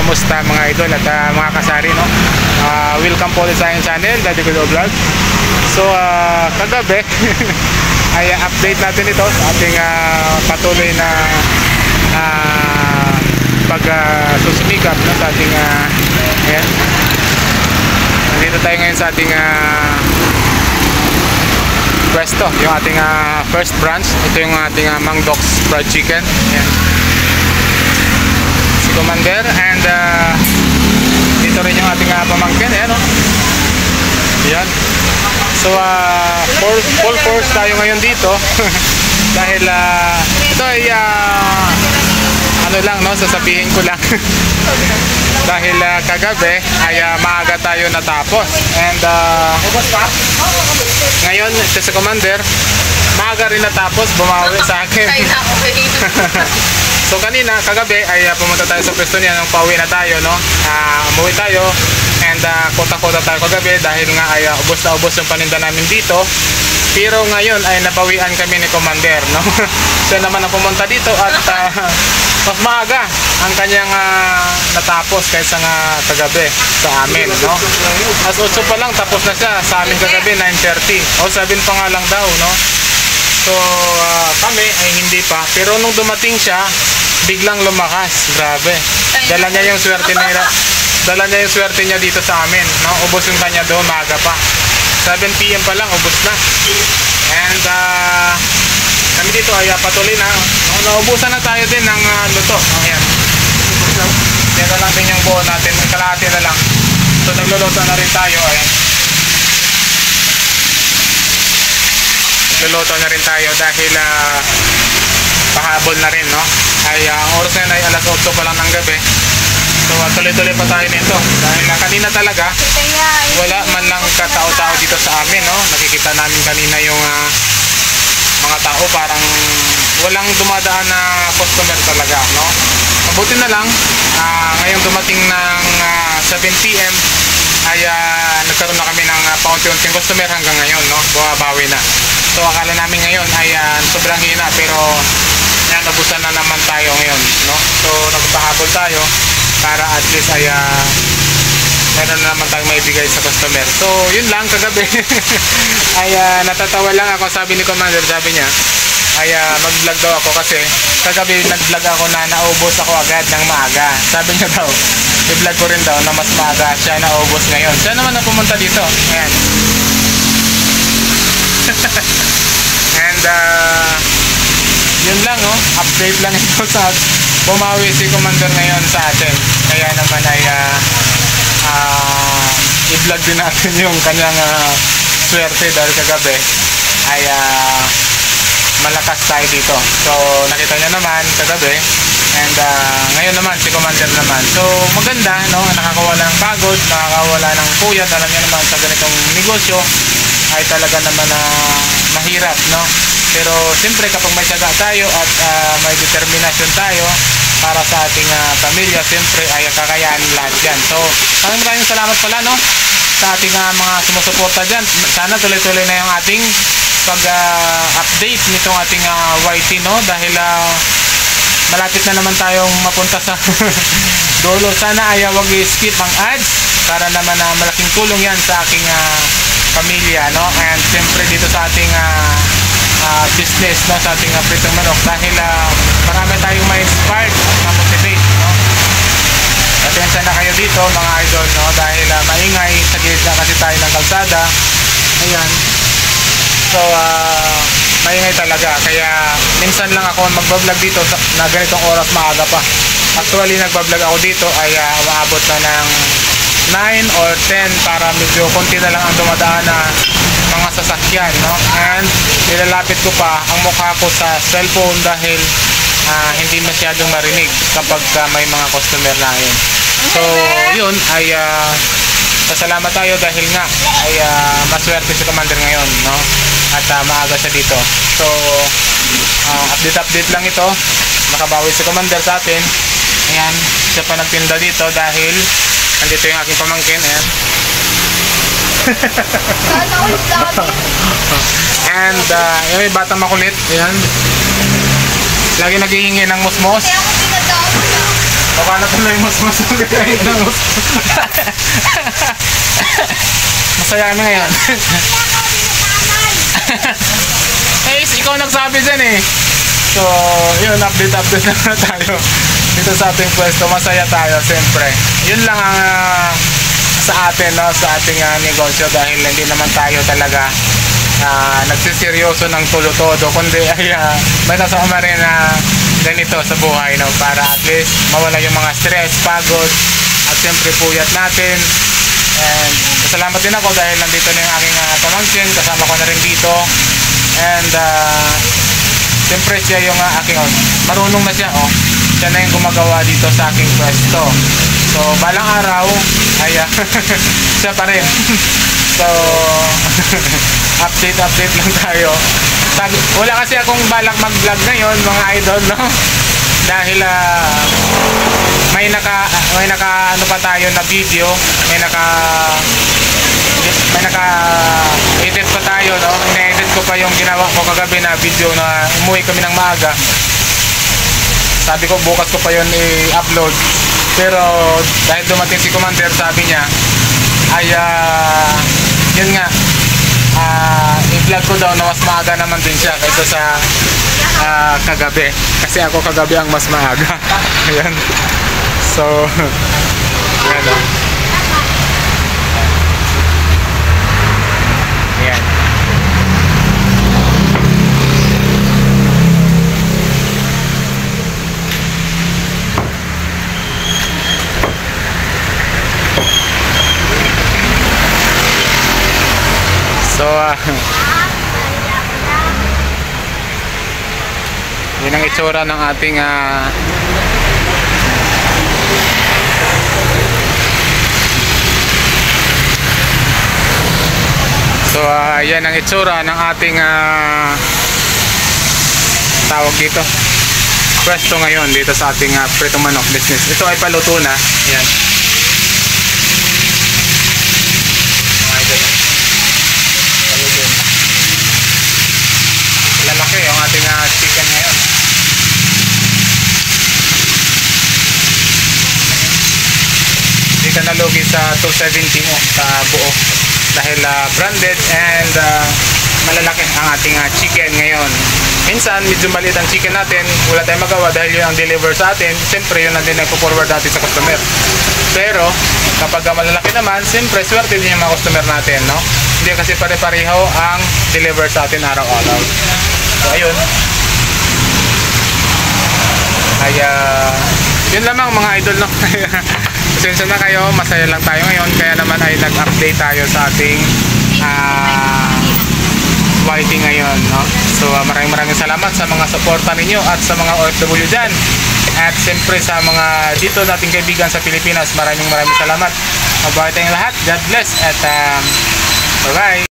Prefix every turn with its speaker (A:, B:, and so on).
A: Kumusta mga idol at mga kasari, no? Welcome po ulit sa aking channel, Daddy Kudo Vlog. So kagabi ay update natin ito sa ating patuloy na susumikap, no? Sa ating ayan. Nandito tayo ngayon sa ating pwesto, yung ating first branch. Ito yung ating Mang Doc's Fried Chicken. Ayan. Si Commander, and dito rin yung ating pamangkin. Ayan, no? Ayan. So full force tayo ngayon dito dahil ito ay ano lang, no, sasabihin ko lang dahil kagabi ay maaga tayo natapos, and ngayon sa Commander maaga rin natapos, bumawi sa akin. So kanina, kagabi ay pumunta tayo sa pwesto niya nung pauwi na tayo, no? Umuwi tayo, and kota-kota tayo kagabi dahil nga ay ubos na ubos yung paninda namin dito. Pero ngayon ay nabawian kami ni Commander, no? Siya naman ang pumunta dito at mas maaga ang kanyang natapos kaysa nga kagabi sa amin, no? As 8 pa lang tapos na siya, sa amin kagabi 9:30 o 7 pa nga lang daw, no? So kami ay hindi pa, pero nung dumating siya biglang lumakas, grabe. Dala niya yung swerte niya dito sa amin, no? Ubos yung kanya doon, maaga pa, 7 PM pa lang ubos na. And kami dito ay patuloy na, naubusan na tayo din ng luto. Ayan, yan na lang din yung buo natin, yung kalahati na lang. So nagluluto na rin tayo. Ayan, nagluluto na rin tayo dahil pahabol na rin, no? Ay ang oras na yun ay alas 8 pa lang ng gabi. So tuloy-tuloy pa tayo nito dahil kanina talaga wala man lang katao-tao dito sa amin, no? Nakikita namin kanina yung mga tao, parang walang dumadaan na customer talaga, no? Mabuti na lang ngayong dumating ng 7 PM ay nagkaroon na kami ng paunti-unting customer hanggang ngayon, no? Bumabawi na. So akala namin ngayon ay sobrang hina, pero yan, nabusan na naman tayo ngayon, no? So nagpahabol tayo para at least ay meron na naman tayong maibigay sa customer. So yun lang kagabi. Ay natatawa lang ako, sabi ni Commander, sabi niya ay mag-vlog daw ako kasi kagabi nag-vlog ako na naubos ako agad ng maaga. Sabi niya daw i-vlog ko rin daw na mas maaga siya naubos ngayon. Siya naman na pumunta dito. Ayan. And yun lang, oh, update lang ito sa bumawi si Commander ngayon sa atin. Kaya naman ay i-vlog din natin yung kanyang swerte dahil kagabi ay malakas tayo dito. So nakita niya naman kagabi, and ngayon naman si Commander naman. So maganda, no? Nakakawala ng pagod, nakakawala ng puyat. Alam niya naman sa ganitong negosyo ay talaga naman mahirap, no? Pero siyempre kapag may tiyaga tayo at may determinasyon tayo para sa ating pamilya, siyempre ay kakayanin lahat yan. So maraming salamat pala, no, sa ating mga sumusuporta dyan. Sana tuloy-tuloy na yung ating pag-update nitong ating YT, no, dahil malapit na naman tayong mapunta sa dulo. Sana ay wag i-skip ang ads para naman malaking tulong yan sa aking pamilya, no, and siyempre dito sa ating business, no, sa ating pritong manok, dahil marami tayong may inspired at ma-motivate, no. Atensya na kayo dito mga idol, no, dahil maingay sa gilid na kasi tayo ng kalsada. Ayan. So maingay talaga, kaya minsan lang ako magbablog dito na ganitong oras, maaga pa. Actually nagbablog ako dito ay umaabot na ng 9 or 10 para medyo konti na lang ang dumadaan na mga sasakyan, no? And nilalapit ko pa ang mukha ko sa cellphone dahil hindi masyadong marinig kapag may mga customer na yun. So yun ay pasalamat tayo dahil nga ay maswerte si Commander ngayon, no? At maaga siya dito. So update lang ito. Nakabawi si Commander sa atin. Ayan, siya pa nagtinda dito dahil nandito yung aking pamangkin. Ayan. And yung may batang makulit. Ayan, lagi naghihingi ng musmos. Baka na tuloy mas kahit na mas. Masaya kami ngayon. Eh, ikaw nagsabi dyan eh. So, yun, update na tayo dito sa ating pwesto. Masaya tayo, siyempre. Yun lang ang sa atin, no? Sa ating negosyo, dahil hindi naman tayo talaga nagsiseryoso ng tulo-todo, kundi ay may kasama rin na ganito sa buhay, no? Para at least mawala yung mga stress, pagod, at siyempre puyat natin. And salamat din ako dahil nandito na yung aking pamangkin, kasama ko na rin dito. And siyempre siya yung aking marunong na siya, siya na yung gumagawa dito sa aking pwesto. So balang araw ay siya pa rin. So update lang tayo. Wala kasi akong balak mag-vlog ngayon, mga idol, no? Dahil may naka ano pa tayo na video, may naka edit pa tayo, no? Ina-edit ko pa yung ginawa ko kagabi na video na umuwi kami ng maaga. Sabi ko bukas ko pa yun i-upload. Pero dahil dumating si Commander, sabi niya ay yun nga, i-vlog ko daw na mas maaga naman din siya kaysa sa kagabi. Kasi ako kagabi ang mas maaga. Ayan. So, ayan o. Ayan. So, yun ang itsura ng ating yan ang itsura ng ating tawag dito pwesto ngayon dito sa ating pritong manok business. Ito ay paluto na. Yan. Lalaki yung ating chicken ngayon. Hindi ka nalugi sa 270 mo sa buo dahil branded and malalaki ang ating chicken ngayon. Minsan medyo maliit ang chicken natin, wala tayong magawa dahil yun ang deliver sa atin. Siyempre yun ang din nagpo-forward natin sa customer. Pero kapag malalaki naman, siyempre swerte din yung mga customer natin, no? Hindi kasi pare-pareho ang deliver sa atin araw-araw. So ayun. Ay yun lamang mga idol, no? Pasensya na kayo, masaya lang tayo ngayon, kaya naman ay nag-update tayo sa ating YT ngayon, no? So maraming salamat sa mga suporta ninyo at sa mga OFW dyan, at siyempre sa mga dito nating kaibigan sa Pilipinas, maraming salamat. Mabuhay tayong lahat, God bless, at bye bye.